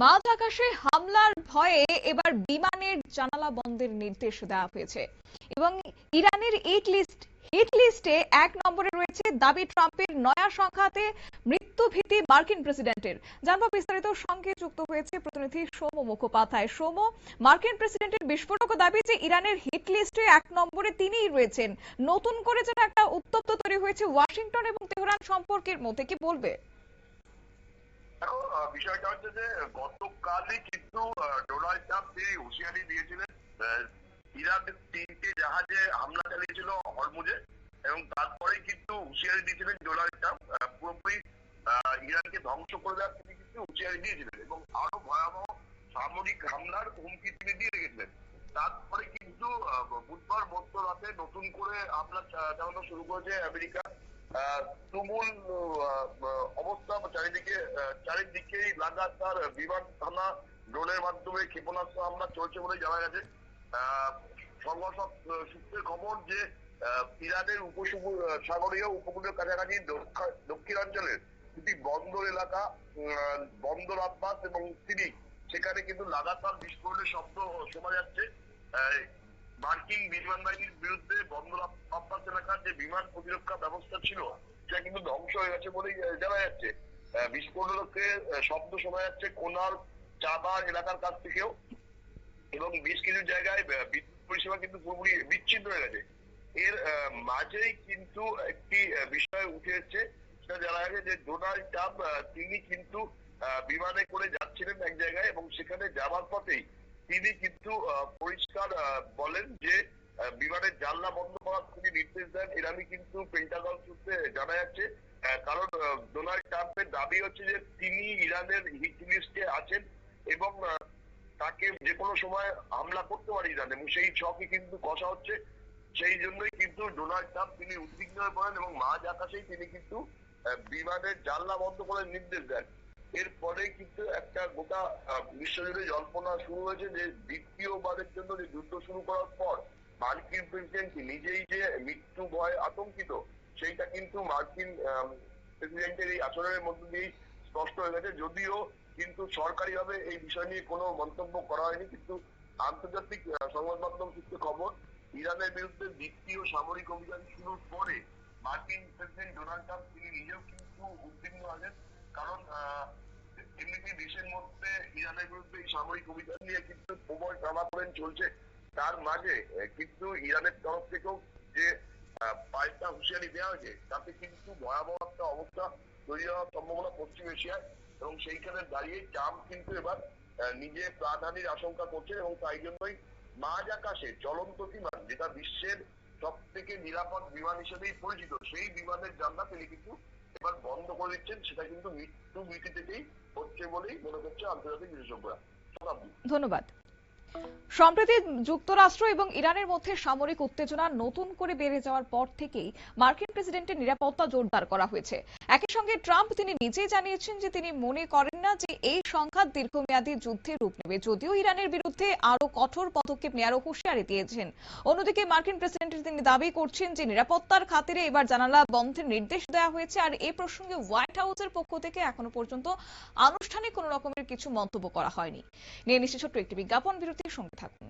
মাঝ আকাশে হামলার ভয়ে এবার বিমানের জানালা বন্ধের নির্দেশ দেওয়া হয়েছে এবং ইরানের হিট লিস্টে 1 নম্বরে রয়েছে দাবি ট্রাম্পের নয়া সংঘাতে মৃত্যুভীতি মার্কিন প্রেসিডেন্টের। জানবো বিস্তারিত, সঙ্গে যুক্ত হয়েছে প্রতিনিধি সৌম্য মুখোপাধ্যায়। সৌম্য, মার্কিন প্রেসিডেন্টের বিস্ফোরক দাবি যে ইরানের হিট লিস্টে 1 নম্বরে তিনিই রয়েছেন। নতুন করে যেন একটা উত্তপ্ত তৈরি হয়েছে ওয়াশিংটন এবং তেহরান সম্পর্কের মধ্যে, কি বলবে? দেখো, বিষয়টা হচ্ছে যে গতকালই কিন্তু ডোনাল্ড ট্রাম্প তিনি হুঁশিয়ারি দিয়েছিলেন ইরানের 3টে জাহাজে হামলা চালিয়েছিল হরমুজে, এবং তারপরেই কিন্তু হুঁশিয়ারি দিয়েছিলেন ডোনাল্ড ট্রাম্প পুরোপুরি ইরানকে ধ্বংস করে দেওয়ার তিনি কিন্তু হুঁশিয়ারি দিয়েছিলেন এবং আরো ভয়াবহ সামরিক হামলার হুমকি তিনি দিয়ে রেখেছিলেন। তারপরে কিন্তু বুধবার মধ্যরাতে নতুন করে হামলা চালানো শুরু করেছে আমেরিকা। তুমুল অবস্থা চারিদিকেই লাগাতার বিমান হামলা, ড্রোনের মাধ্যমে ক্ষেপণাস্ত্র হামলা চলছে বলে জানা গেছে। সংবাদ সূত্রের খবর যে ইরানের সাগরীয় উপকূলীয় কাছাকাছি দক্ষিণাঞ্চলের দুটি বন্দর এলাকা, বন্দর আব্বাস এবং সিরিক, সেখানে কিন্তু লাগাতার বিস্ফোরণের শব্দ শোনা যাচ্ছে। মার্কিন বিমান বাহিনীর বিরুদ্ধে বন্দর আব্বাস এলাকার যে বিমান প্রতিরক্ষা ব্যবস্থা ছিল সেটা কিন্তু ধ্বংস হয়ে গেছে বলেই জানা যাচ্ছে। বিস্ফোরণকে শব্দ শোনা যাচ্ছে কোনার চাবার এলাকার কাছ থেকেও, এবং বেশ কিছু জায়গায় বিদ্যুৎ পরিষেবা কিন্তু পুরোপুরি বিচ্ছিন্ন হয়ে গেছে। এর মাঝেই কিন্তু একটি বিষয় উঠে এসেছে, সেটা জানা গেছে যে ডোনাল্ড ট্রাম্প তিনি কিন্তু বিমানে করে যাচ্ছিলেন এক জায়গায়, এবং সেখানে যাওয়ার পথেই তিনি কিন্তু পরিষ্কার বলেন যে বিমানের জানলা বন্ধ করার তিনি নির্দেশ দেন। এরামই কিন্তু পেন্টাগন সূত্রে জানা যাচ্ছে। কারণ ডোনাল্ড ট্রাম্পের দাবি হচ্ছে যে তিনি ইরানের হিট লিস্টে আছেন এবং তাকে যে কোনো সময় হামলা করতে পারে ইরান, এবং সেই ছকই কিন্তু কষা হচ্ছে। সেই জন্যই কিন্তু ডোনাল্ড ট্রাম্প তিনি উদ্বিগ্ন হয়ে পড়েন এবং মাঝ আকাশেই তিনি কিন্তু বিমানের জানলা বন্ধ করার নির্দেশ দেন। এরপরেই কিন্তু একটা গোটা বিশ্বজুড়ে জল্পনা শুরু হয়েছে যে দ্বিতীয়বারের জন্য যে যুদ্ধ শুরু করার পর মার্কিন প্রেসিডেন্ট নিজেই যে মৃত্যু ভয় আতঙ্কিত, সেইটা কিন্তু মার্কিন প্রেসিডেন্টের এই আচরণের মধ্য দিয়েই স্পষ্ট হয়ে গেছে। যদিও কিন্তু সরকারিভাবে এই বিষয় নিয়ে কোনো মন্তব্য করা হয়নি, কিন্তু আন্তর্জাতিক সংবাদ মাধ্যম সূত্রে খবর, ইরানের বিরুদ্ধে দ্বিতীয় সামরিক অভিযান শুরুর পরে মার্কিন প্রেসিডেন্ট ডোনাল্ড ট্রাম্প তিনি নিজেও কিন্তু উদ্বিগ্ন আছেন। কারণ এমনিতে দেশের মধ্যে ইরানের বিরুদ্ধে এই সামরিক অভিযান নিয়ে কিন্তু প্রবল টানাপোড়েন চলছে। তার মাঝে কিন্তু ইরানের তরফ থেকেও যে পাল্টা হুঁশিয়ারি দেওয়া হয়েছে, তাতে কিন্তু ভয়াবহ একটা অবস্থা তৈরি হওয়ার সম্ভাবনা পশ্চিম এশিয়ায়, এবং সেইখানে দাঁড়িয়ে ট্রাম্প কিন্তু এবার নিজে প্রাণহানির আশঙ্কা করছেন, এবং তাই জন্যই মাঝ আকাশে চলন্ত বিমান, যেটা বিশ্বের সব থেকে নিরাপদ বিমান হিসেবেই পরিচিত, সেই বিমানের জানলা তিনি কিন্তু এবার বন্ধ করে দিচ্ছেন। সেটা কিন্তু মৃত্যু ভীতি থেকেই হচ্ছে বলেই মনে করছে আন্তর্জাতিক বিশেষজ্ঞরা। ধন্যবাদ। সম্প্রতি যুক্তরাষ্ট্র এবং ইরানের মধ্যে সামরিক উত্তেজনা নতুন করে বেড়ে যাওয়ার পর থেকেই মার্কিন প্রেসিডেন্টের নিরাপত্তা জোরদার করা হয়েছে। একই সঙ্গে ট্রাম্প তিনি নিজেই জানিয়েছেন যে তিনি মনে করেন না যে এই সংঘাত দীর্ঘমেয়াদী যুদ্ধের রূপ নেবে, যদিও ইরানের বিরুদ্ধে আরো কঠোর পদক্ষেপ নেওয়ার হুঁশিয়ারি দিয়েছেন। অন্যদিকে মার্কিন প্রেসিডেন্টের তিনি দাবি করছেন যে নিরাপত্তার খাতিরে এবার জানালা বন্ধের নির্দেশ দেওয়া হয়েছে, আর এই প্রসঙ্গে হোয়াইট হাউসের পক্ষ থেকে এখনো পর্যন্ত আনুষ্ঠানিক কোন রকমের কিছু মন্তব্য করা হয়নি। নিয়ে নিশ্চিত ছোট্ট একটি বিজ্ঞাপন বিরতির সঙ্গে থাকুন।